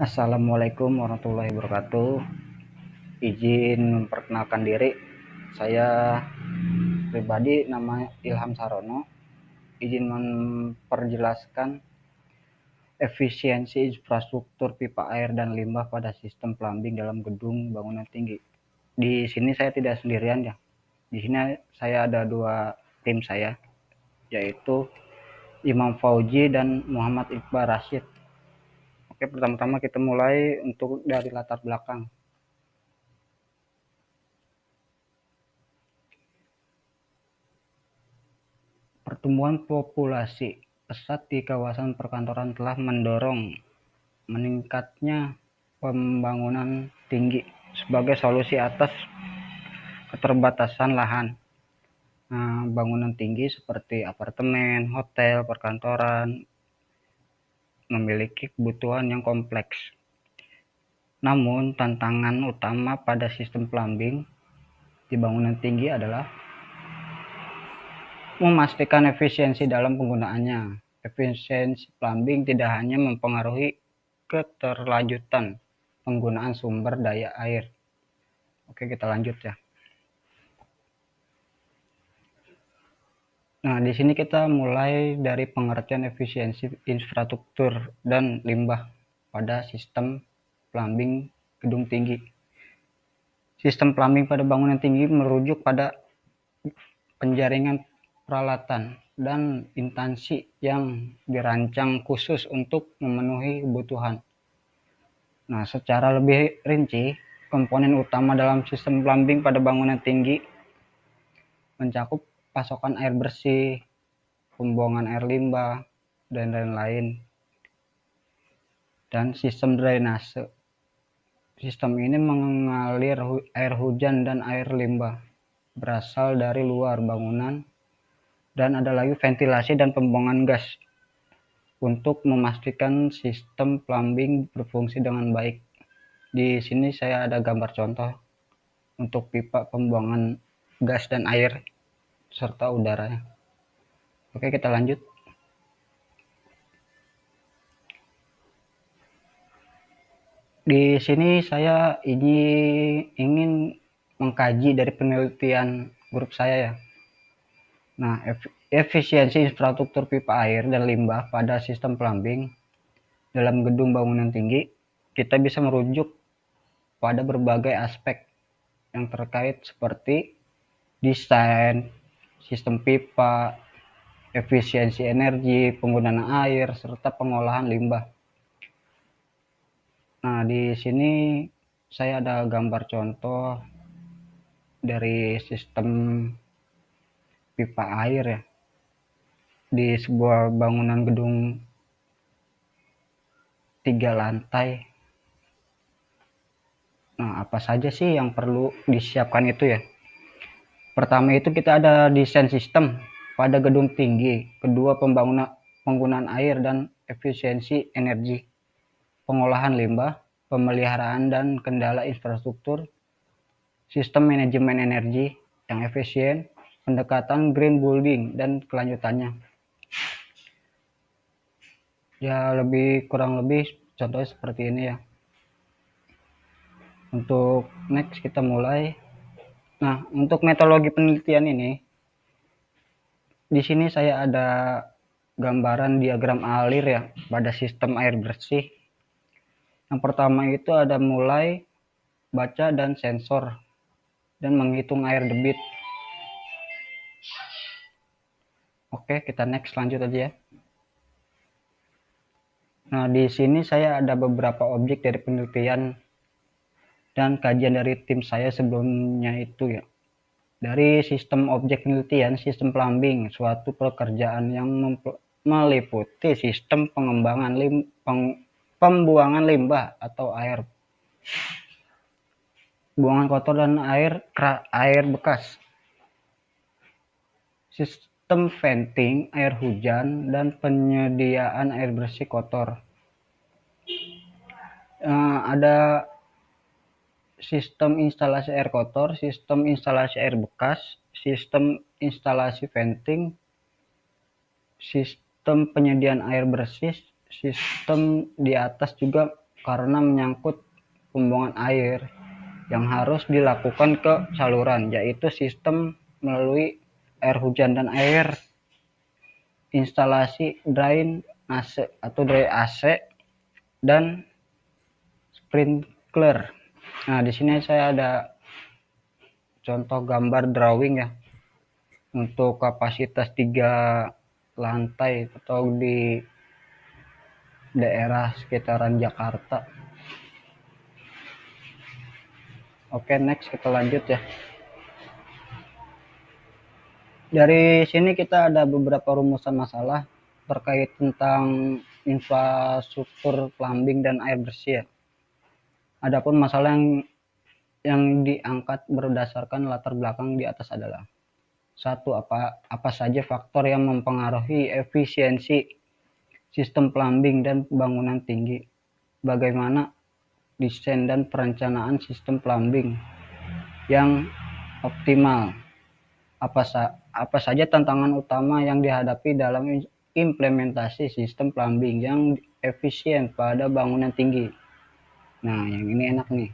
Assalamualaikum warahmatullahi wabarakatuh. Izin memperkenalkan diri. Saya pribadi nama Ilham Sarono. Izin memperjelaskan efisiensi infrastruktur pipa air dan limbah pada sistem plumbing dalam gedung bangunan tinggi. Di sini saya tidak sendirian ya. Di sini saya ada dua tim saya, yaitu Imam Fauji dan Muhammad Iqbal Rashid. Oke, pertama-tama kita mulai untuk dari latar belakang. Pertumbuhan populasi pesat di kawasan perkantoran telah mendorong meningkatnya pembangunan tinggi sebagai solusi atas keterbatasan lahan. Bangunan tinggi seperti apartemen, hotel, perkantoran memiliki kebutuhan yang kompleks. Namun, tantangan utama pada sistem plumbing di bangunan tinggi adalah memastikan efisiensi dalam penggunaannya. Efisiensi plumbing tidak hanya mempengaruhi keterlanjutan penggunaan sumber daya air. Oke, kita lanjut ya. Nah, di sini kita mulai dari pengertian efisiensi infrastruktur dan limbah pada sistem plumbing gedung tinggi. Sistem plumbing pada bangunan tinggi merujuk pada penjaringan peralatan dan instansi yang dirancang khusus untuk memenuhi kebutuhan. Nah, secara lebih rinci, komponen utama dalam sistem plumbing pada bangunan tinggi mencakup pasokan air bersih, pembuangan air limbah, dan lain-lain, dan sistem drainase. Sistem ini mengalir air hujan dan air limbah berasal dari luar bangunan, dan ada lagi ventilasi dan pembuangan gas untuk memastikan sistem plumbing berfungsi dengan baik. Di sini saya ada gambar contoh untuk pipa pembuangan gas dan air serta udaranya. Oke, kita lanjut. Di sini saya ingin mengkaji dari penelitian grup saya ya. Nah, efisiensi infrastruktur pipa air dan limbah pada sistem plumbing dalam gedung bangunan tinggi, kita bisa merujuk pada berbagai aspek yang terkait seperti desain, sistem pipa, efisiensi energi, penggunaan air, serta pengolahan limbah. Nah, di sini saya ada gambar contoh dari sistem pipa air ya, di sebuah bangunan gedung 3 lantai. Nah, apa saja sih yang perlu disiapkan itu ya? Pertama itu kita ada desain sistem pada gedung tinggi, kedua penggunaan air dan efisiensi energi, pengolahan limbah, pemeliharaan dan kendala infrastruktur, sistem manajemen energi yang efisien, pendekatan green building, dan kelanjutannya. Ya, kurang lebih contohnya seperti ini ya. Untuk next kita mulai. Nah, untuk metodologi penelitian ini, di sini saya ada gambaran diagram alir ya pada sistem air bersih. Yang pertama itu ada mulai baca dan sensor dan menghitung air debit. Oke, kita next lanjut aja ya. Nah, di sini saya ada beberapa objek dari penelitian dan kajian dari tim saya sebelumnya itu ya. Dari sistem objek penelitian, sistem plumbing, suatu pekerjaan yang meliputi sistem pembuangan limbah atau air, buangan kotor dan air bekas, sistem venting air hujan, dan penyediaan air bersih kotor. Ada sistem instalasi air kotor, sistem instalasi air bekas, sistem instalasi venting, sistem penyediaan air bersih, sistem di atas juga karena menyangkut pembuangan air yang harus dilakukan ke saluran, yaitu sistem melalui air hujan dan air, instalasi dry AC dan sprinkler. Nah, di sini saya ada contoh gambar drawing ya untuk kapasitas 3 lantai atau di daerah sekitaran Jakarta. Oke, next kita lanjut ya. Dari sini kita ada beberapa rumusan masalah terkait tentang infrastruktur plumbing dan air bersih ya. Adapun masalah yang diangkat berdasarkan latar belakang di atas adalah: satu, apa saja faktor yang mempengaruhi efisiensi sistem plumbing dan bangunan tinggi? Bagaimana desain dan perencanaan sistem plumbing yang optimal? Apa saja tantangan utama yang dihadapi dalam implementasi sistem plumbing yang efisien pada bangunan tinggi? Nah, yang ini enak nih.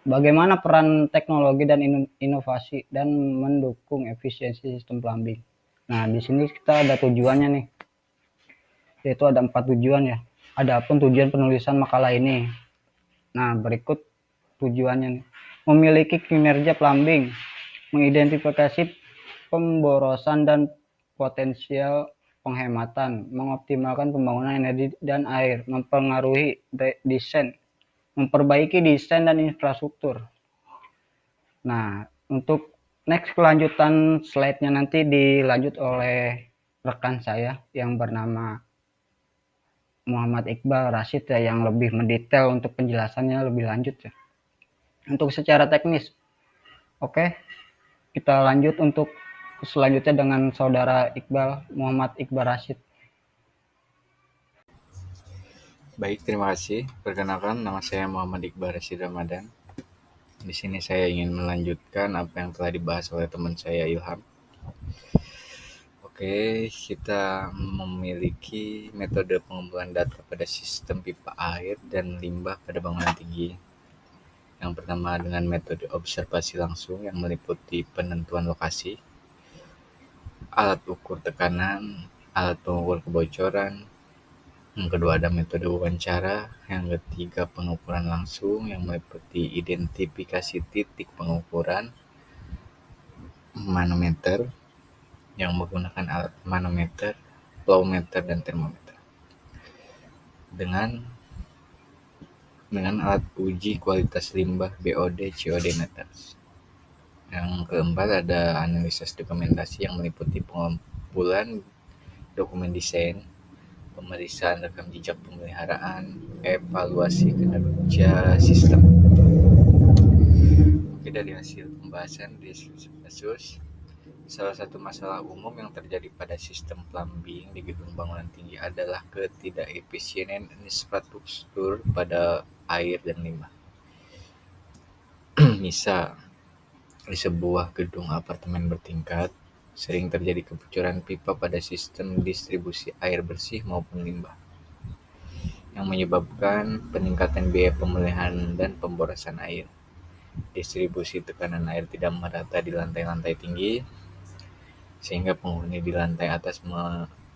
Bagaimana peran teknologi dan inovasi dan mendukung efisiensi sistem plumbing? Nah, di sini kita ada tujuannya nih, yaitu ada 4 tujuan ya. Adapun tujuan penulisan makalah ini, nah berikut tujuannya nih: memiliki kinerja plumbing, mengidentifikasi pemborosan dan potensial penghematan, mengoptimalkan pembangunan energi dan air, memperbaiki desain dan infrastruktur. Nah, untuk next kelanjutan slide-nya nanti dilanjut oleh rekan saya yang bernama Muhammad Iqbal Rashid ya, yang lebih mendetail untuk penjelasannya lebih lanjut ya. Untuk secara teknis. Oke, kita lanjut untuk selanjutnya dengan saudara Muhammad Iqbal Rashid. Baik, terima kasih. Perkenalkan, nama saya Muhammad Iqbal Rashid Ramadan. Di sini saya ingin melanjutkan apa yang telah dibahas oleh teman saya Ilham. Oke, kita memiliki metode pengumpulan data pada sistem pipa air dan limbah pada bangunan tinggi. Yang pertama dengan metode observasi langsung yang meliputi penentuan lokasi, alat ukur tekanan, alat pengukur kebocoran. Yang kedua ada metode wawancara. Yang ketiga pengukuran langsung yang meliputi identifikasi titik pengukuran, manometer yang menggunakan alat manometer, flowmeter, dan termometer. Dengan alat uji kualitas limbah BOD COD meter. Yang keempat ada analisis dokumentasi yang meliputi pengumpulan dokumen desain, pemeriksaan rekam jejak pemeliharaan, evaluasi kinerja sistem. Oke, dari hasil pembahasan di diskusi kasus, salah satu masalah umum yang terjadi pada sistem plumbing di gedung bangunan tinggi adalah ketidakefisienan infrastruktur pada air dan limbah. Misal, di sebuah gedung apartemen bertingkat, sering terjadi kebocoran pipa pada sistem distribusi air bersih maupun limbah, yang menyebabkan peningkatan biaya pemeliharaan dan pemborosan air. Distribusi tekanan air tidak merata di lantai-lantai tinggi, sehingga penghuni di lantai atas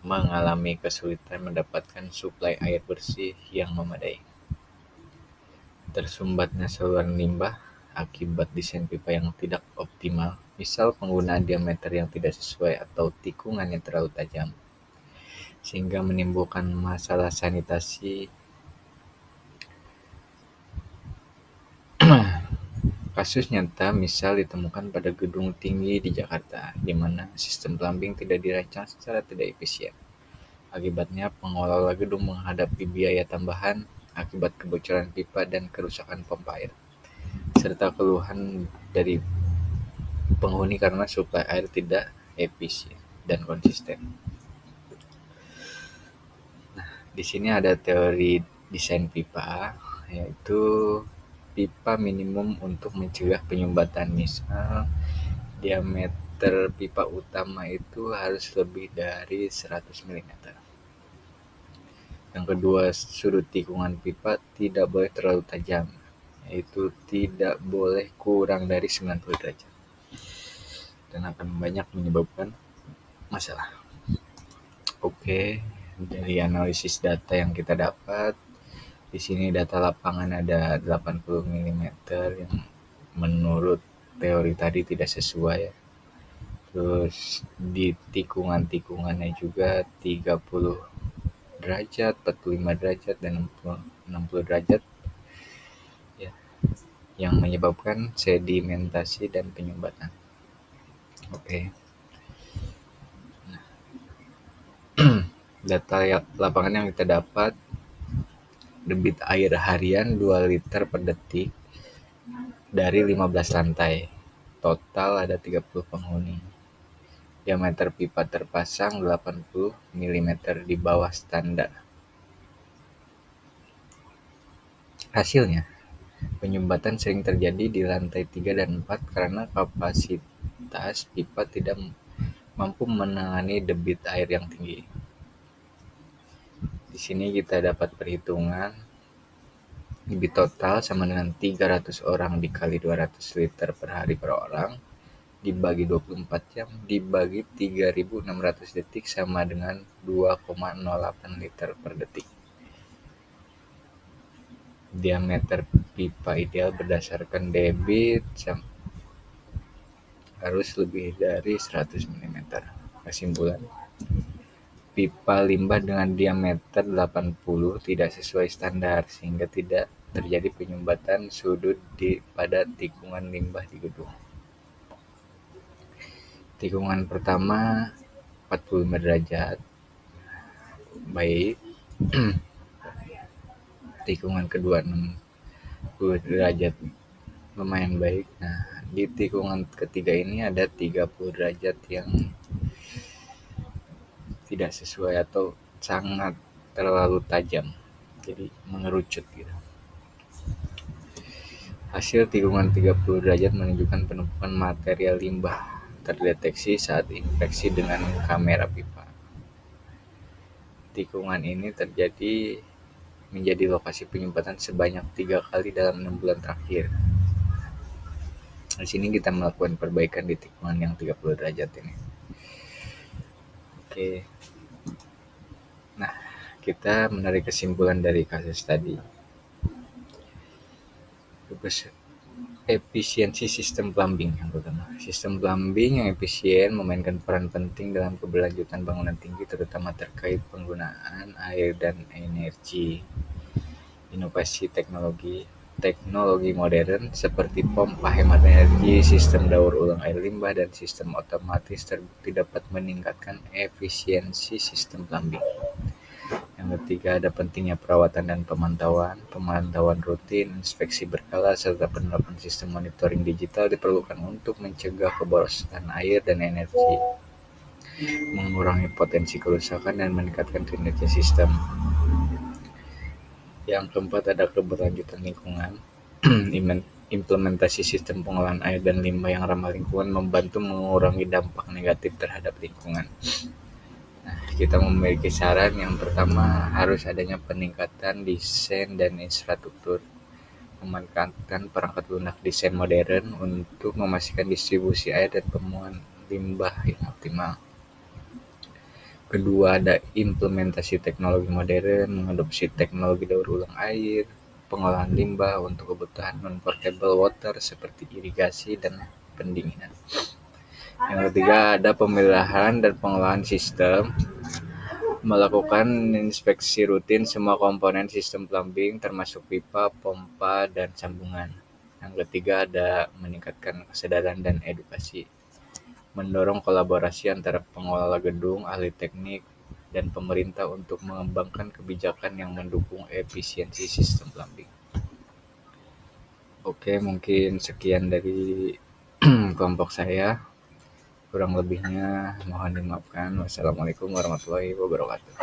mengalami kesulitan mendapatkan suplai air bersih yang memadai. Tersumbatnya saluran limbah akibat desain pipa yang tidak optimal, misal penggunaan diameter yang tidak sesuai atau tikungan yang terlalu tajam, sehingga menimbulkan masalah sanitasi. Kasus nyata misal ditemukan pada gedung tinggi di Jakarta, di mana sistem plumbing tidak dirancang secara tidak efisien. Akibatnya, pengelola gedung menghadapi biaya tambahan akibat kebocoran pipa dan kerusakan pompa air, serta keluhan dari penghuni karena suplai air tidak efisien dan konsisten. Di sini ada teori desain pipa, yaitu pipa minimum untuk mencegah penyumbatan. Misal, diameter pipa utama itu harus lebih dari 100 mm. Yang kedua, sudut tikungan pipa tidak boleh terlalu tajam, yaitu tidak boleh kurang dari 90 derajat dan akan banyak menyebabkan masalah. Oke, dari analisis data yang kita dapat, di sini data lapangan ada 80 mm yang menurut teori tadi tidak sesuai ya. Terus di tikungan-tikungannya juga 30 derajat, 45 derajat, dan 60 derajat ya, yang menyebabkan sedimentasi dan penyumbatan. Oke. Data lapangan yang kita dapat, debit air harian 2 liter per detik dari 15 lantai. Total ada 30 penghuni. Diameter pipa terpasang 80 mm di bawah standar. Hasilnya, penyumbatan sering terjadi di lantai 3 dan 4 karena kapasitas pipa tidak mampu menangani debit air yang tinggi. Di sini kita dapat perhitungan debit total sama dengan 300 orang dikali 200 liter per hari per orang dibagi 24 jam dibagi 3.600 detik sama dengan 2,08 liter per detik. Diameter pipa ideal berdasarkan debit harus lebih dari 100 mm. Kesimpulan, pipa limbah dengan diameter 80 tidak sesuai standar sehingga tidak terjadi penyumbatan sudut pada tikungan limbah di gedung. Tikungan pertama 45 derajat, baik. Tikungan kedua 60 derajat, lumayan baik. Nah, di tikungan ketiga ini ada 30 derajat yang tidak sesuai atau sangat terlalu tajam, jadi mengerucut gitu. Hasil tikungan 30 derajat menunjukkan penumpukan material limbah terdeteksi saat inspeksi dengan kamera pipa. Tikungan ini menjadi lokasi penyumbatan sebanyak 3 kali dalam 6 bulan terakhir. Di sini kita melakukan perbaikan di tikungan yang 30 derajat ini. Oke. Nah, kita menarik kesimpulan dari kasus tadi. Efisiensi sistem plumbing yang pertama. Sistem plumbing yang efisien memainkan peran penting dalam keberlanjutan bangunan tinggi, terutama terkait penggunaan air dan energi. Inovasi teknologi modern seperti pompa hemat energi, sistem daur ulang air limbah, dan sistem otomatis terbukti dapat meningkatkan efisiensi sistem plumbing. Yang ketiga, ada pentingnya perawatan dan pemantauan rutin, inspeksi berkala, serta penerapan sistem monitoring digital diperlukan untuk mencegah keborosan air dan energi, mengurangi potensi kerusakan, dan meningkatkan kinerja sistem. Yang keempat, ada keberlanjutan lingkungan. Implementasi sistem pengolahan air dan limbah yang ramah lingkungan membantu mengurangi dampak negatif terhadap lingkungan. Nah, kita memiliki saran yang pertama, harus adanya peningkatan desain dan infrastruktur, memanfaatkan perangkat lunak desain modern untuk memastikan distribusi air dan pembuangan limbah yang optimal. Kedua, ada implementasi teknologi modern, mengadopsi teknologi daur ulang air, pengolahan limbah untuk kebutuhan non-portable water seperti irigasi dan pendinginan. Yang ketiga, ada pemeliharaan dan pengolahan sistem, melakukan inspeksi rutin semua komponen sistem plumbing termasuk pipa, pompa, dan sambungan. Yang ketiga, ada meningkatkan kesadaran dan edukasi, mendorong kolaborasi antara pengelola gedung, ahli teknik, dan pemerintah untuk mengembangkan kebijakan yang mendukung efisiensi sistem plumbing. Oke, mungkin sekian dari kelompok saya. Kurang lebihnya mohon dimaafkan. Wassalamualaikum warahmatullahi wabarakatuh.